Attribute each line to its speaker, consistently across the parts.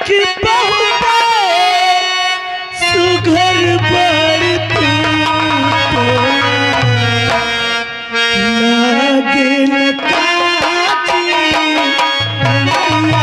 Speaker 1: कि बहुत सुघर बढ़ती लागे न काची मैया।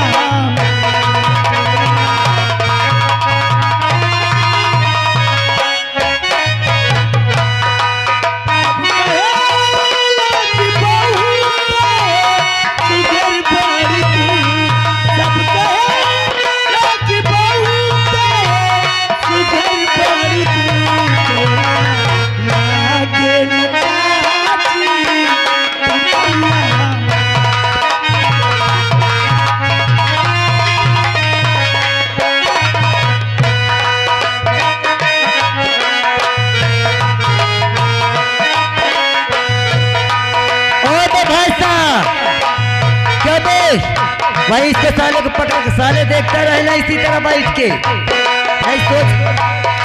Speaker 2: भाई इसके साले को पकड़ के साले देखता रहना इसी तरह बैठ के भाई सोच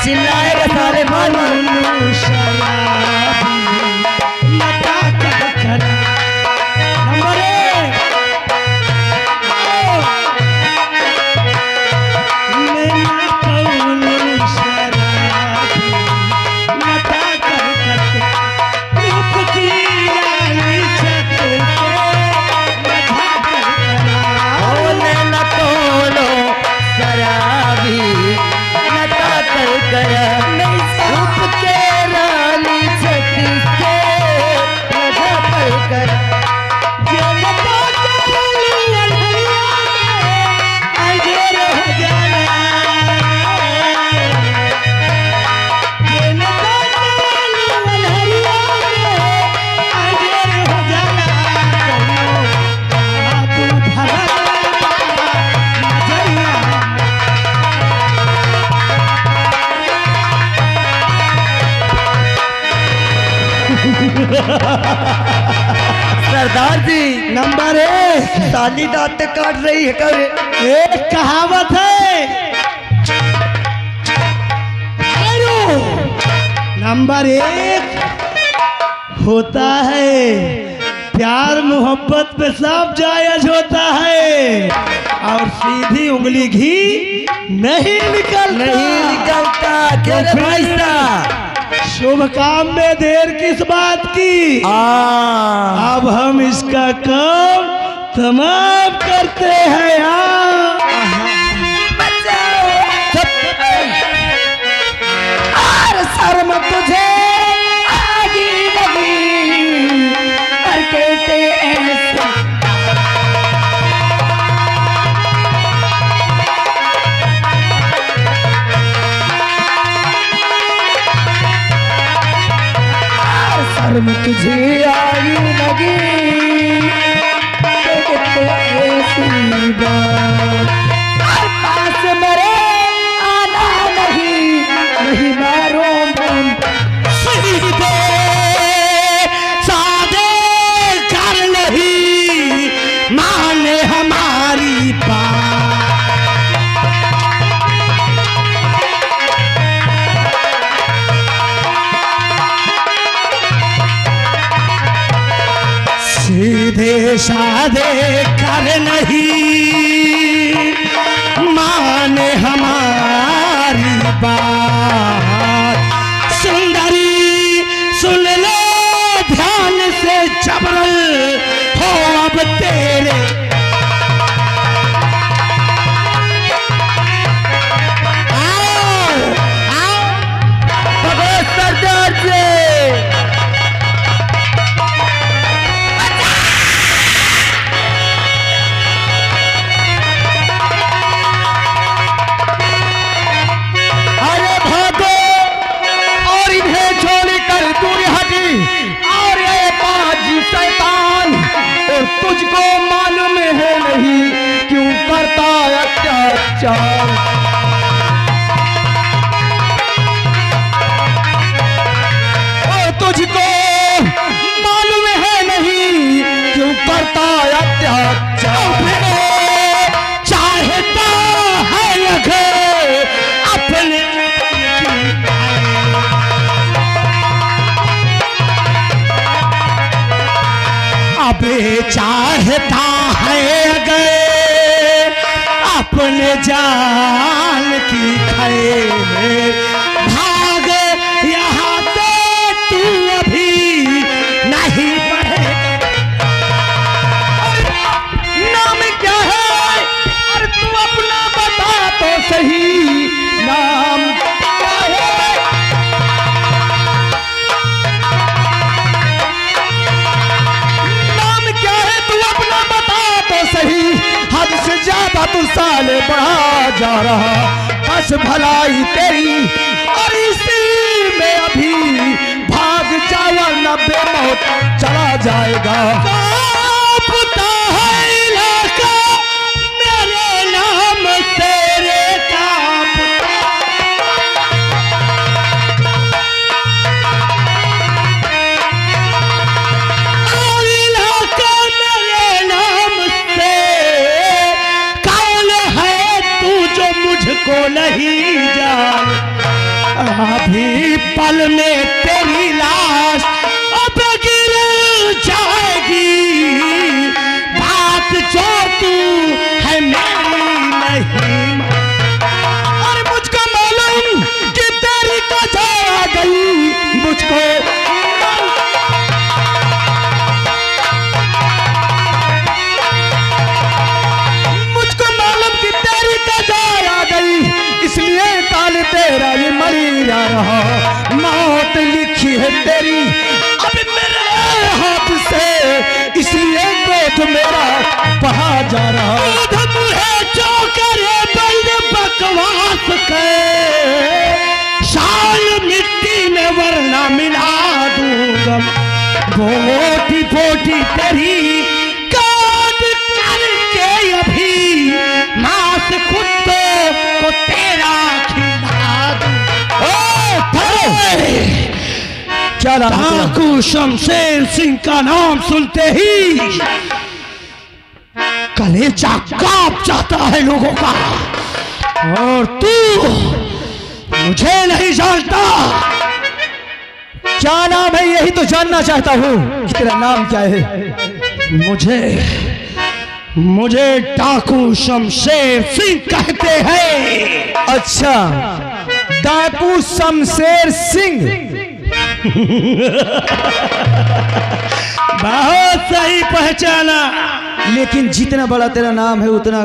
Speaker 2: चिल्लाएगा साले मान सरदार जी
Speaker 1: नंबर एक
Speaker 2: साली दांत काट रही है कर
Speaker 1: एक कहावत है नंबर एक होता है प्यार मोहब्बत पे सब जायज होता है और सीधी उंगली घी नहीं निकलता
Speaker 2: क्या रे भाई साहब
Speaker 1: शुभ काम में देर किस बात की। अब हम इसका काम तमाम करते हैं।
Speaker 2: शर्म तुझे आगी लगी और कहते ऐसे शर्म तुझे आगी लगी कहते ऐसी बात पास मरे आना नहीं मारो
Speaker 1: सीधे सादे कर नहीं माने हमारी बात। सीधे सादे कर नहीं माने हमारी बात। सुंदरी सुन ले ध्यान से जबरल हो अब तेरे
Speaker 2: सरदार जी
Speaker 1: तुझको मालूम है नहीं क्यों करता अत्याचार। तुझको मालूम है नहीं क्यों करता अत्याचार। चाहता है लगे अपने अबे चाहता है अगर अपने जान की खैर भाग यहाँ से तू अभी नहीं बढ़े। नाम क्या है और तू अपना बता तो सही, नाम क्या है? नाम क्या है तू अपना बता तो सही, हद से ज्यादा तू साले बढ़ा जा रहा, बस भलाई तेरी और इसी में अभी भाग जावा न बेमौत चला जाएगा। कांपता है इलाका मेरे नाम से रे कांपता। और इलाका मेरे नाम से कौन है तू जो मुझको नहीं जान। अभी पल में तेरी लाश अब गिर जाएगी, बात जो तू है मेरी नहीं। और मुझको मालूम कि तेरी कजा आ गई, मुझको मालूम कि तेरी कजा आ गई, इसलिए काल तेरा ये मरी जा रहा। मौत लिखी है तेरी अब मेरे हाथ से, इसलिए गोद मेरा बहा जा रहा। दूध मुझे जो करे बंद बकवास के, शाल मिट्टी में वरना मिला दूंगा। बोटी बोटी तेरी काट करके अभी मांस कुत्तों को तेरा खिला दूं। क्या नाम है? डाकू शमशेर सिंह का नाम सुनते ही कलेजा कांप जाता है लोगों का। और तू मुझे नहीं जानता। क्या नाम है यही तो जानना चाहता हूँ कि तेरा नाम क्या है। मुझे डाकू शमशेर सिंह कहते हैं।
Speaker 3: अच्छा, डाकू शमशेर सिंह।
Speaker 1: बहुत सही पहचाना,
Speaker 3: लेकिन जितना बड़ा तेरा नाम है उतना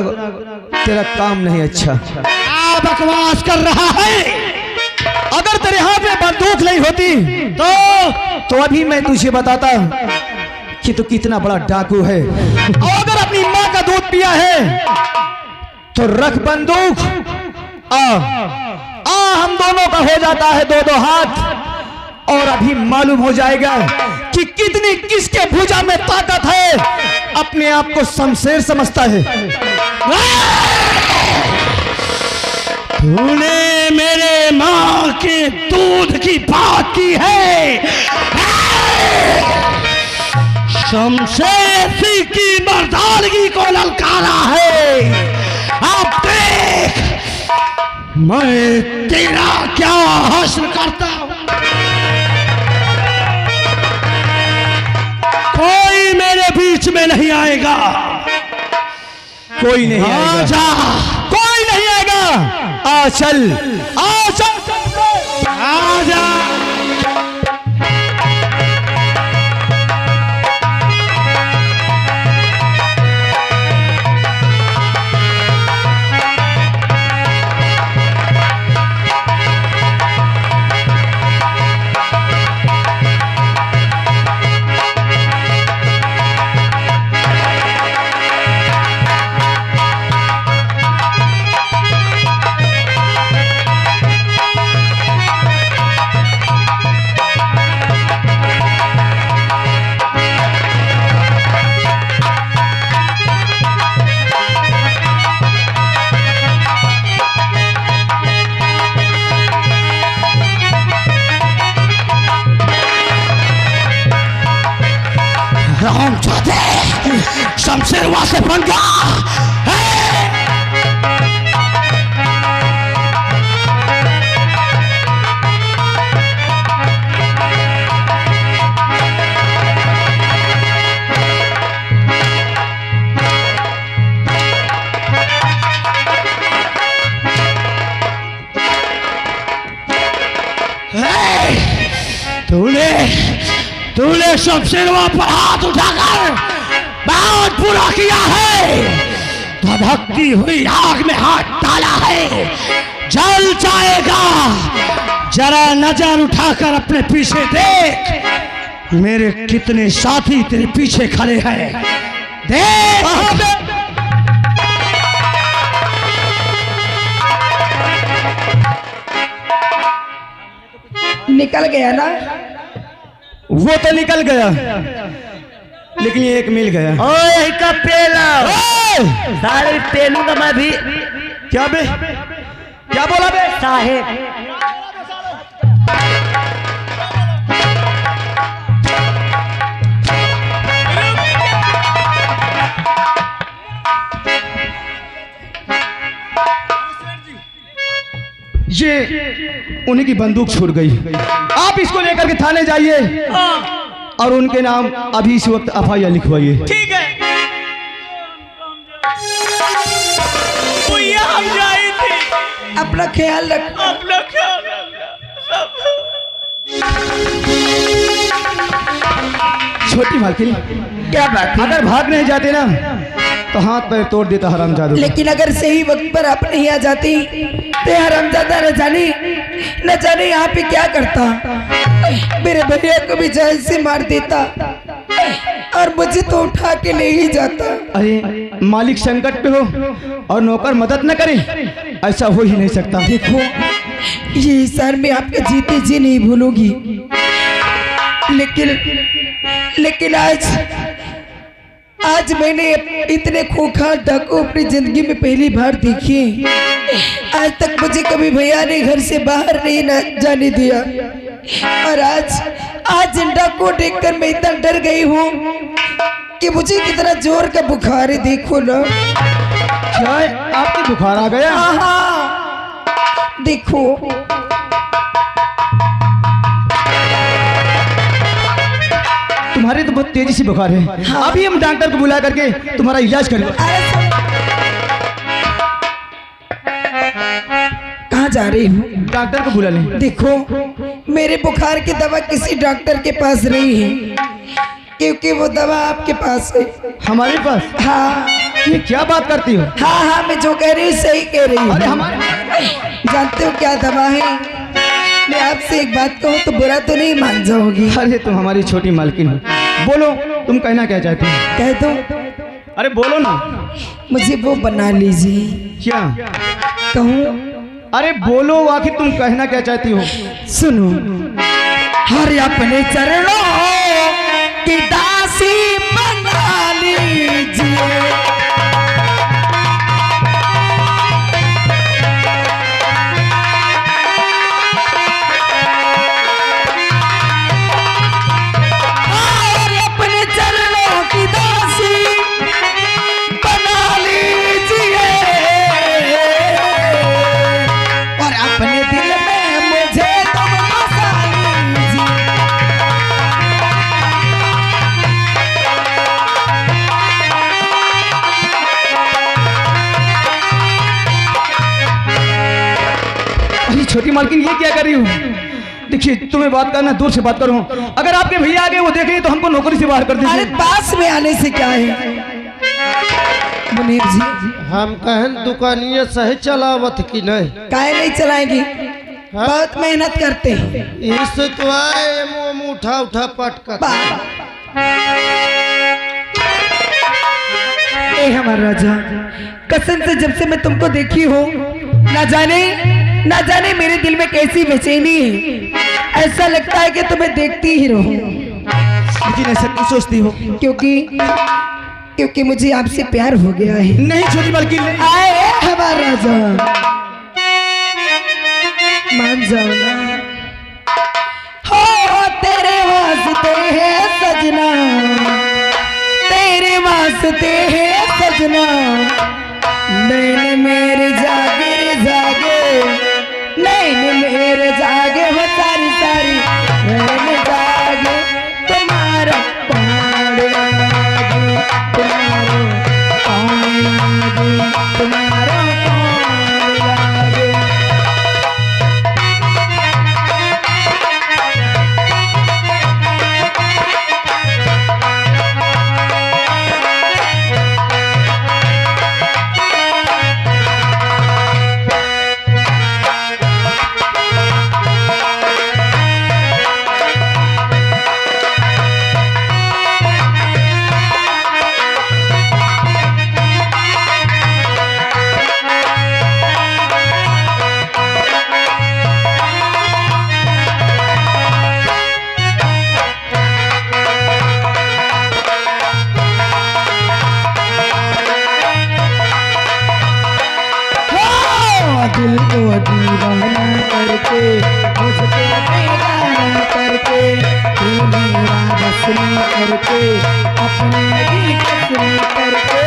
Speaker 3: तेरा काम नहीं अच्छा।
Speaker 1: क्या बकवास कर रहा है?
Speaker 3: अगर तेरे हाथ में बंदूक नहीं होती तो अभी मैं तुझे बताता कि तू कितना बड़ा डाकू है। और अगर अपनी माँ का दूध पिया है तो रख बंदूक, आ हम दोनों का हो जाता है दो दो हाथ, और अभी मालूम हो जाएगा कि कितनी किसके भुजा में ताकत है। अपने आप को शमशेर समझता है।
Speaker 1: तूने मेरे माँ के दूध की बात की है। शमशेर सिंह की मर्दानगी को ललकारा है। अब देख मैं तेरा क्या हश्र करता हूं। कोई मेरे बीच में नहीं आएगा।
Speaker 3: कोई नहीं आएगा।
Speaker 1: आजा,
Speaker 3: कोई नहीं आएगा। आ चल, आ चल,
Speaker 1: आजा। शमशेर वासे पंगा तूने शमशेरवा पर हाथ उठाकर बहुत बुरा किया है। धधकती हुई आग में हाथ डाला है, जल जाएगा। जरा नजर उठाकर अपने पीछे देख, मेरे कितने साथी तेरे पीछे खड़े हैं, देख।
Speaker 4: निकल गया ना?
Speaker 3: वो तो निकल गया, लेकिन ये एक मिल गया।
Speaker 2: ओए का पेला सारे पेलू का मैं भी।
Speaker 3: क्या बे, क्या बोला बे?
Speaker 2: साहेब
Speaker 3: ये उन्हीं की बंदूक छूट गई। आप इसको लेकर के थाने जाइए और उनके नाम अभी इस वक्त एफआईआर लिखवाइए।
Speaker 1: ठीक है। भैया हम जाए थे।
Speaker 4: अपना ख्याल रख।
Speaker 1: अपना ख्याल
Speaker 3: छोटी मालकिन,
Speaker 2: क्या बात है?
Speaker 3: अगर भाग नहीं जाते ना तो हाथ पैर तोड़ देता हरामजादा।
Speaker 4: लेकिन अगर सही वक्त पर आप नहीं आ जाती तो हरामजादा न जाने यहाँ पे क्या करता। मेरे भैया को भी जान से मार देता और मुझे तो उठा के ले ही जाता।
Speaker 3: अरे मालिक संकट पे हो और नौकर मदद न करे, ऐसा हो ही नहीं सकता।
Speaker 4: देखो ये हिसार में आपके जीते जी नहीं भूलूंगी, लेकिन आज मैंने इतने खोखा डाकू अपनी जिंदगी में पहली बार देखे। आज तक मुझे कभी भैया ने घर से बाहर नहीं जाने दिया और आज इन डाकू को देखकर मैं इतना डर गई हूँ कि मुझे कितना जोर का बुखार है। देखो ना।
Speaker 3: क्या है, आपके बुखार आ गया?
Speaker 4: हाँ देखो।
Speaker 3: तुम्हारे तो बहुत तेजी से बुखार है। हाँ। अभी हम डॉक्टर को बुला करके तुम्हारा इलाज करेंगे।
Speaker 4: कहाँ जा रही हूँ?
Speaker 3: डॉक्टर को बुला लें।
Speaker 4: देखो मेरे बुखार की दवा किसी डॉक्टर के पास नहीं है, क्योंकि वो दवा आपके पास है।
Speaker 3: हमारे पास?
Speaker 4: हाँ।
Speaker 3: ये क्या बात करती हो?
Speaker 4: हाँ मैं जो कह रही हूँ सही कह रही हूँ।
Speaker 3: अरे हमारे
Speaker 4: जानते हो क्या दवा है? मैं आपसे एक बात कहूँ तो बुरा तो नहीं मान जाओगी?
Speaker 3: अरे तुम हमारी छोटी मालकिन हो, बोलो तुम कहना क्या चाहती हो?
Speaker 4: कह दो।
Speaker 3: अरे बोलो ना।
Speaker 4: मुझे वो बना लीजिए।
Speaker 3: क्या
Speaker 4: कहूँ?
Speaker 3: अरे बोलो, आखिर तुम कहना क्या चाहती हो?
Speaker 4: सुनो। हर अपने चरणों की दासी बना लीजिए।
Speaker 3: छोटी मालकिन ये क्या कर रही हूँ? देखिए तुम्हें बात करना, दूर से बात करो। अगर आपके भैया आगे वो देखेंगे तो हमको नौकरी से बाहर कर दीजिए।
Speaker 4: अरे पास में आने से क्या है मुनीब जी?
Speaker 5: हम कहन दुकानिया सही चलावत की नहीं?
Speaker 4: काहे नहीं चलाएंगी? बहुत मेहनत करते हैं।
Speaker 5: इस तो आए मुँह उठा पटका।
Speaker 4: ए हमारा राजा, कसम से जब से मैं तुमको देखी हूँ ना जाने मेरे दिल में कैसी बेचैनी है। ऐसा लगता है कि तुम्हें देखती ही रहूं।
Speaker 3: लेकिन ऐसा क्यों सोचती हो?
Speaker 4: क्योंकि मुझे आपसे प्यार हो गया है।
Speaker 3: नहीं छोटी मालकिन नहीं।
Speaker 4: आए हमारा राजा, मान जाओ ना। हो तेरे वास्ते है सजना, तेरे वास्ते है सजना, नैन मेरे जागे नैन मेरे जागे हो सारी सारी नैन जागे तुम्हारा पाड़ लागे, तुम्हारा पाड़ लागे, तुम्हारा पाड़ लागे। दिल को दीवाना करके मुझको बेगाना करके तू मेरा बस ना करके अपने ही कसम करके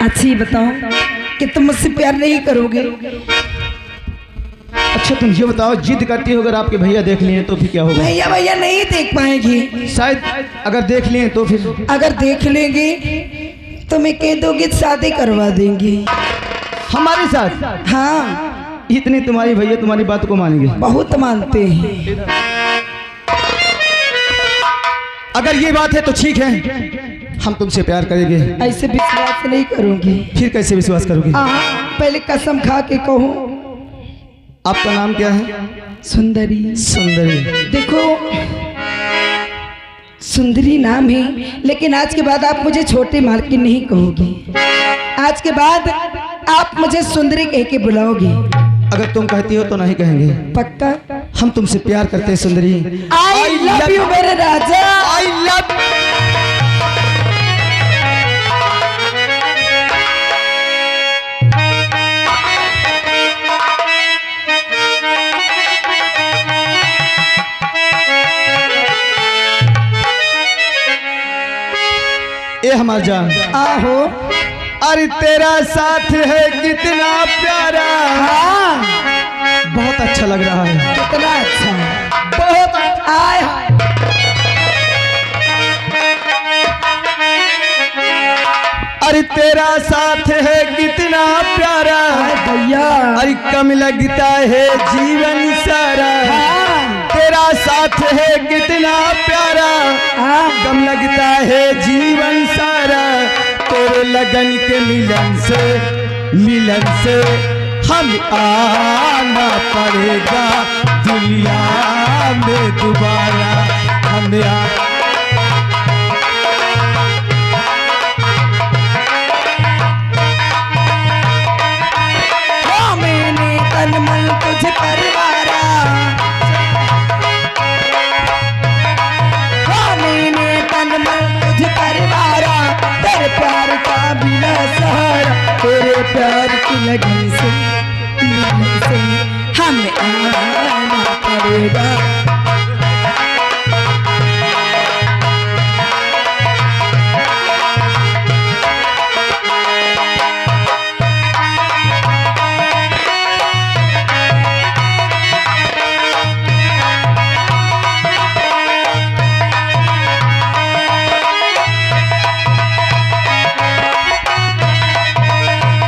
Speaker 4: अच्छी बताओ कि तुम मुझसे प्यार नहीं करोगे।
Speaker 3: अच्छा तुम ये बताओ, जिद करती हो अगर आपके भैया देख लिए तो फिर क्या होगा?
Speaker 4: भैया भैया नहीं देख पाएंगे।
Speaker 3: शायद अगर देख लिए तो फिर
Speaker 4: अगर देख लेंगे तो मैं कह दोगे शादी करवा देंगे।
Speaker 3: हमारे साथ?
Speaker 4: हाँ
Speaker 3: इतने तुम्हारी भैया तुम्हारी बात को मानेंगे?
Speaker 4: बहुत मानते हैं।
Speaker 3: अगर ये बात है तो ठीक है, हम तुमसे प्यार करेंगे।
Speaker 4: ऐसे विश्वास नहीं करूंगी।
Speaker 3: फिर कैसे विश्वास करोगे?
Speaker 4: पहले कसम खा के कहो।
Speaker 3: आपका नाम क्या है?
Speaker 4: सुंदरी।
Speaker 3: सुंदरी।
Speaker 4: देखो सुंदरी नाम है, लेकिन आज के बाद आप मुझे छोटे मालकिन नहीं कहोगे। आज के बाद आप मुझे सुंदरी कह के बुलाओगे।
Speaker 3: अगर तुम कहती हो तो नहीं कहेंगे।
Speaker 4: पक्का?
Speaker 3: हम तुमसे प्यार करते हैं सुंदरी।
Speaker 4: आई लव यू मेरे राजा।
Speaker 3: I love. ए हमार जान।
Speaker 4: आहो।
Speaker 3: अरे तेरा साथ है कितना प्यारा।
Speaker 4: हाँ
Speaker 3: बहुत अच्छा लग रहा है।
Speaker 4: कितना अच्छा। बहुत आय हाय।
Speaker 3: अरे तेरा साथ है कितना प्यारा
Speaker 4: भैया।
Speaker 3: अरे कम लगता है जीवन सारा। तेरा साथ है कितना प्यारा कम लगता है जीवन सारा। तेरे लगन के मिलन से हम आना पड़ेगा दुनिया में दोबारा। हमें
Speaker 4: तन मन तुझ परवारा। मैंने तन मन तुझ परवारा। तेरे प्यार का बिना सहारा। तेरे प्यार की लगन से हमें आना पड़ेगा।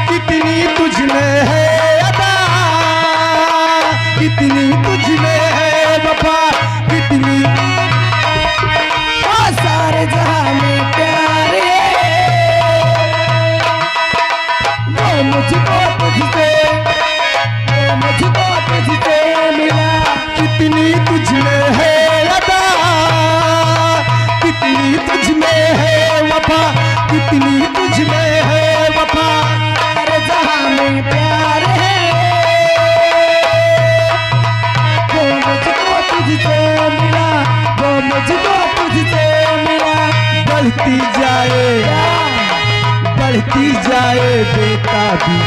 Speaker 3: कितनी तुझ में है वफा, कितनी
Speaker 4: सारे जहां में प्यार वो मुझको तुझसे मिला।
Speaker 3: कितनी तुझ में है अदा, कितनी तुझ में है वफा, कितनी तुझ में है वफा।
Speaker 4: सारे जहां में प्यार है वो मुझको तुझसे मिला, वो मुझको तुझसे मिला।
Speaker 3: बढ़ती जाए बेटा भी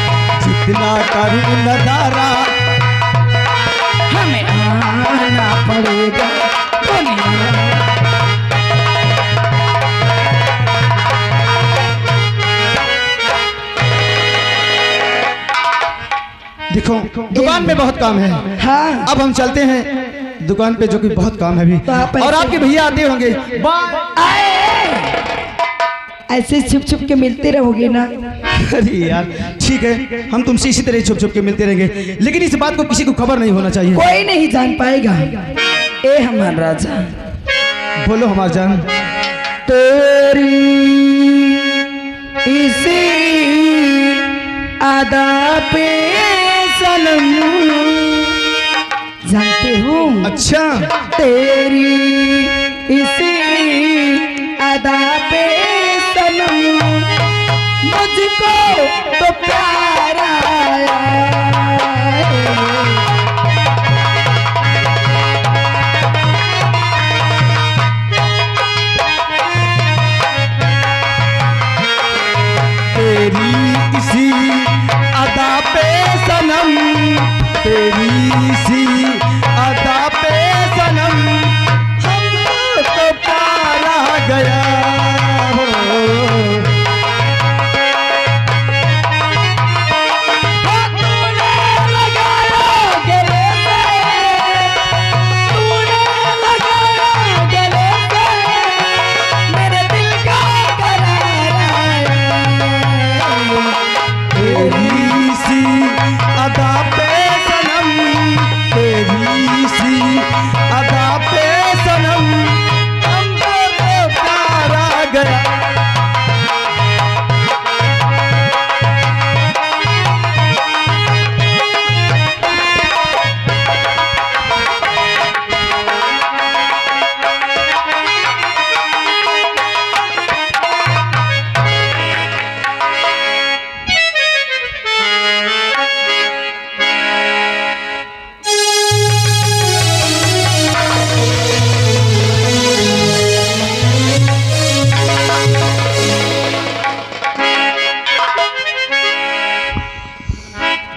Speaker 3: जितना करूं नजारा।
Speaker 4: हमें आना पड़ेगा दुनिया।
Speaker 3: देखो दुकान में बहुत काम है।
Speaker 4: हाँ
Speaker 3: अब हम चलते हैं, दुकान पे जो कि बहुत काम है
Speaker 4: तो
Speaker 3: अभी,
Speaker 4: आप
Speaker 3: और
Speaker 4: ऐसे-
Speaker 3: आपके भैया आते होंगे।
Speaker 4: ऐसे छुप छुप के मिलते रहोगे ना?
Speaker 3: अरे यार ठीक है, हम तुमसे इसी तरह छुप छुप के मिलते रहेंगे, लेकिन इस बात को किसी को खबर नहीं होना चाहिए।
Speaker 4: कोई नहीं जान पाएगा। ए हमारा राजा,
Speaker 3: बोलो हमार जान।
Speaker 4: तेरी इसी अदा पे सनम, जानते हो?
Speaker 3: अच्छा
Speaker 4: तेरी इसी अदा पे सनम, मुझको तो प्यार आया।
Speaker 3: तेरी इसी अदा पे सनम, तेरी इसी अदा पे सनम, हमको तो प्यार आ गया हो। तेरी सी अदा पे सनम, तेरी सी अदा पे सनम, हमको तो प्यार आ गया।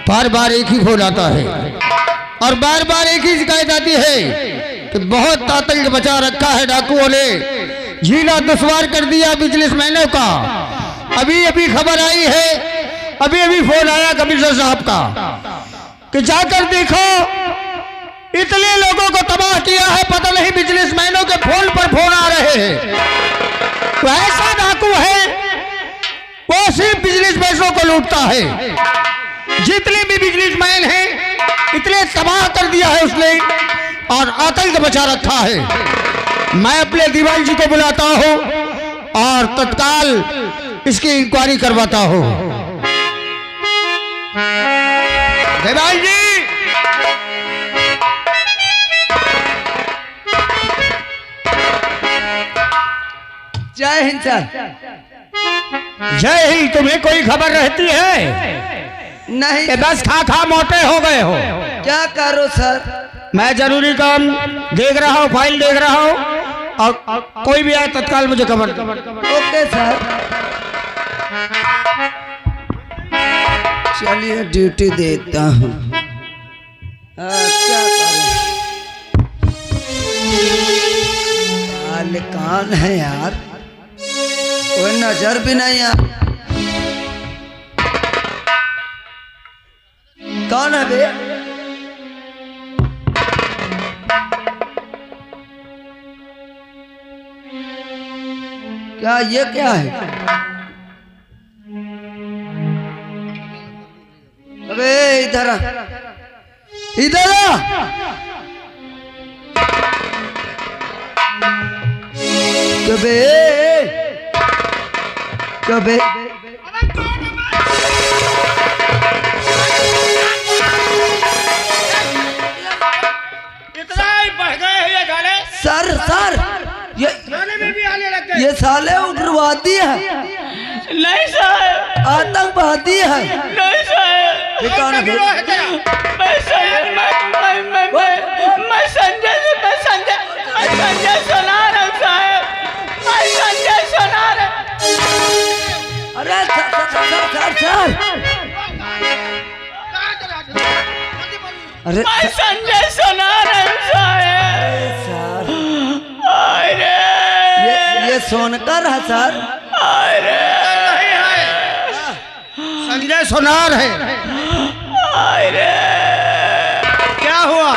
Speaker 5: बार बार एक ही फोन आता है और बार बार एक ही शिकायत आती है कि बहुत आतंक बचा रखा है डाकुओं ने, जीना दुश्वार कर दिया बिजनेसमैनों का। अभी अभी खबर आई है, अभी अभी फोन आया कमिश्नर साहब का कि जाकर देखो इतने लोगों को तबाह किया है, पता नहीं बिजनेसमैनों के फोन पर फोन आ रहे हैं। तो ऐसा डाकू है वो सिर्फ बिजनेस पैसों को लूटता है। जितने भी बिजनेसमैन हैं इतने तबाह कर दिया है उसने और आतंक बचा रखा है। मैं अपने दीवान जी को बुलाता हूं और तत्काल इसकी इंक्वायरी करवाता हूं। दीवान जी,
Speaker 2: जय हिंद सर।
Speaker 5: जय हिंद। तुम्हें कोई खबर रहती है
Speaker 2: नहीं
Speaker 5: कि बस खा खा मोटे हो गए हो?
Speaker 2: क्या करो सर?
Speaker 5: मैं जरूरी काम देख रहा हूँ, फाइल देख रहा हूँ, और कोई भी आए तत्काल मुझे खबर।
Speaker 2: Okay sir. चलिए ड्यूटी देता हूँ। क्या करूं? हाल कान है यार, कोई नजर भी नहीं यार। कौन है बे? क्या ये क्या है? अबे इधर आ, इधर आ। कबे कबे
Speaker 5: इतना ही बढ़ गए हैं ये गाने।
Speaker 2: सर सर ये
Speaker 5: गाने में भी आने लग गए।
Speaker 2: ये साले उग्रवादी है,
Speaker 6: नहीं साहब,
Speaker 2: आतंकवादी है।
Speaker 6: नहीं साहब,
Speaker 2: ये कौन है?
Speaker 6: मैं संजय सुना रहा हूँ साहब, मैं संजय सुना रहा।
Speaker 2: अरे सर अरे
Speaker 6: मैं संजय सुना रहा हूँ साहब।
Speaker 2: सर
Speaker 6: अरे
Speaker 2: ये सोनकर है सर।
Speaker 6: अरे
Speaker 5: संजय सोनार है।
Speaker 6: अरे
Speaker 5: क्या हुआ?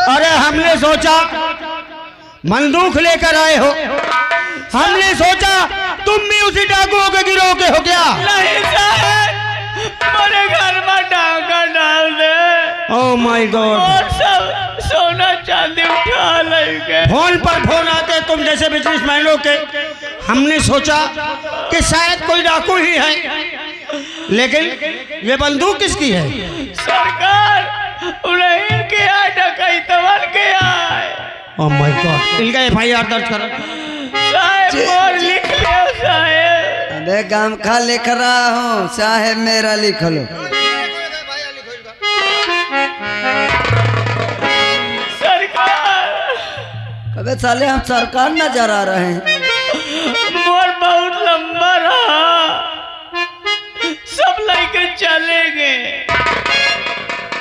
Speaker 5: अरे हमने सोचा बंदूक लेकर आए हो, हमने सोचा तुम भी उसी डाकुओं के गिरोह के हो क्या?
Speaker 6: नहीं साहब, मेरे घर में डाका डाल दे
Speaker 5: ओह माय गॉड।
Speaker 6: और सब सोना चांदी उठा लेंगे।
Speaker 5: फोन पर फोन आते तुम जैसे बिजनेसमैनों के। हमने सोचा कि शायद कोई डाकू ही है, लेकिन ये बंदूक किसकी है?
Speaker 6: सरकार उन्हें किया डकैतवन किया है।
Speaker 5: Oh my God. इनका FIR दर्ज करो।
Speaker 6: साहब और लिख लिया साहब।
Speaker 2: अबे गाम खा लिख रहा हूँ, साहेब मेरा लिख लो।
Speaker 6: सरकार
Speaker 2: अबे साले हम सरकार नजर आ रहे हैं।
Speaker 6: मोर बहुत लंबा रहा, सब लेके चले गए।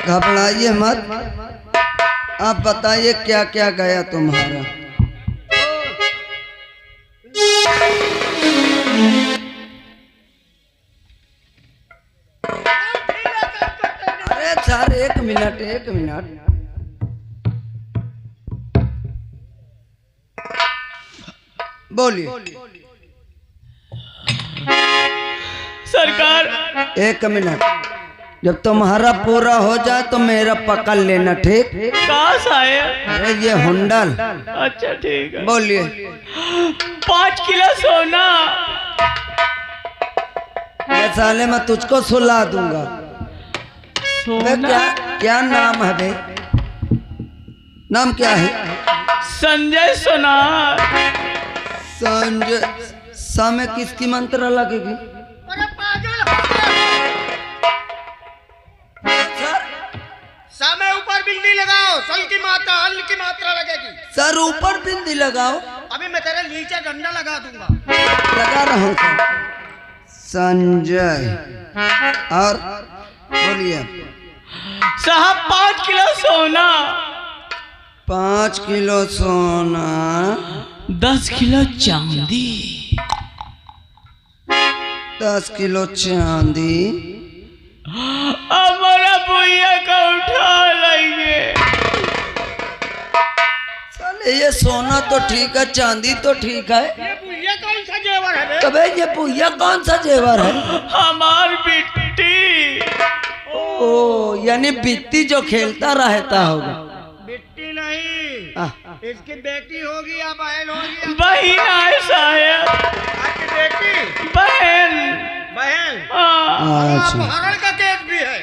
Speaker 2: घबराइए मत, आप बताइए क्या क्या गया तुम्हारा। अरे सर एक मिनट एक मिनट। बोलिए।
Speaker 6: सरकार
Speaker 2: एक मिनट, जब तुम्हारा पूरा हो जाए तो मेरा पकड़ लेना, ठीक?
Speaker 6: कहाँ साहब?
Speaker 2: अरे ये हुंडल।
Speaker 6: अच्छा ठीक है।
Speaker 2: बोलिए।
Speaker 6: 5 किलो सोना।
Speaker 2: ये साले मैं तुझको सुला दूंगा। बे क्या क्या नाम है बे? नाम क्या है?
Speaker 6: संजय सोनार।
Speaker 2: संजय। सा में किसकी मंत्र लगेगी?
Speaker 5: समय ऊपर बिंदी लगाओ, सल की मात्रा अल की मात्रा लगेगी।
Speaker 2: सर ऊपर बिंदी लगाओ।
Speaker 5: अभी मैं तेरे नीचे डंडा लगा दूंगा।
Speaker 2: लगा रहा हूँ सर। संजय। और बोलिए।
Speaker 6: साहब 5 किलो सोना।
Speaker 2: 5 किलो सोना।
Speaker 6: 10 किलो चांदी।
Speaker 2: 10 किलो चांदी।
Speaker 6: हमारा भैया का उठा लेंगे।
Speaker 2: साले ये सोना तो ठीक है, चांदी तो ठीक है।
Speaker 5: ये कौन सा जेवर है?
Speaker 2: कबे ये पुइया कौन सा जेवर है?
Speaker 6: हमार बिट्टी।
Speaker 2: ओ यानी बिट्टी जो खेलता रहता होगा।
Speaker 5: बिट्टी नहीं, इसकी बेटी होगी या बहन होगी?
Speaker 6: बहन है साहब।
Speaker 5: आपकी बेटी?
Speaker 6: बहन।
Speaker 5: बहन?
Speaker 2: अच्छा।
Speaker 5: अपहरण का केस भी है।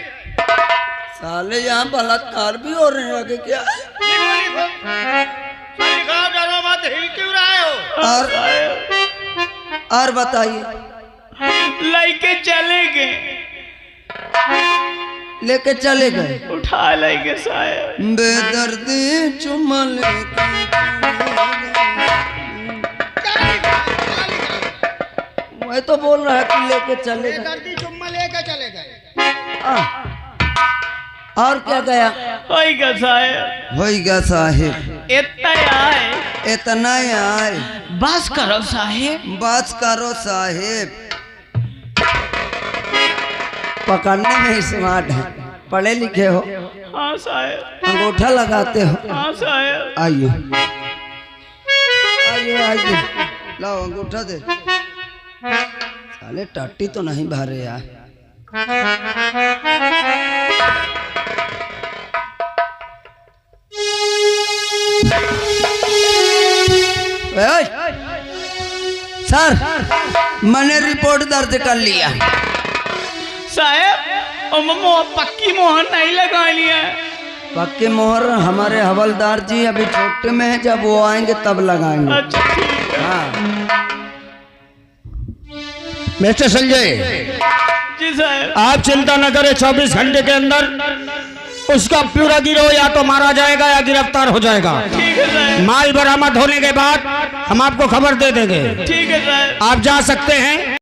Speaker 2: साले यहाँ बलात्कार भी हो रहे हैं क्या?
Speaker 5: डरो मत, हिल क्यों रहे हो?
Speaker 2: और बताइए।
Speaker 6: लेके चले गए।
Speaker 2: लेके चले गए।
Speaker 6: उठा लेंगे साहब।
Speaker 2: बेदर्दी चुम्मा लेके मैं तो बोल रहा है कि लेके चले गए।
Speaker 5: बेदर्दी चुम्मा लेके चले गए।
Speaker 2: और क्या गया?
Speaker 6: होइगा साहब।
Speaker 2: होइगा साहिब।
Speaker 6: इतना आए।
Speaker 2: इतना ही आए।
Speaker 6: बस करो साहेब।
Speaker 2: बस करो साहिब। पकड़ने में स्मार्ट है, पढ़े लिखे हो,
Speaker 6: हाँ साहब।
Speaker 2: अंगूठा लगाते हो।
Speaker 6: हाँ साहब।
Speaker 2: आइए आइए आइए, लाओ अंगूठा दे। साले टट्टी तो नहीं भरे यार। सर मैंने रिपोर्ट दर्ज कर लिया।
Speaker 6: साहब पक्की मोहर नहीं लगा लिया।
Speaker 2: पक्की मोहर हमारे हवलदार जी अभी छोटे में है, जब वो आएंगे तब लगाएंगे।
Speaker 6: अच्छा ठीक है।
Speaker 2: हाँ
Speaker 5: मिस्टर संजय,
Speaker 6: जी साहब।
Speaker 5: आप चिंता न करें, 24 घंटे के अंदर उसका पूरा गिरोह या तो मारा जाएगा या गिरफ्तार हो जाएगा।
Speaker 6: ठीक है साहब।
Speaker 5: माल बरामद होने के बाद हम आपको खबर दे देंगे।
Speaker 6: ठीक है साहब।
Speaker 5: आप जा सकते हैं।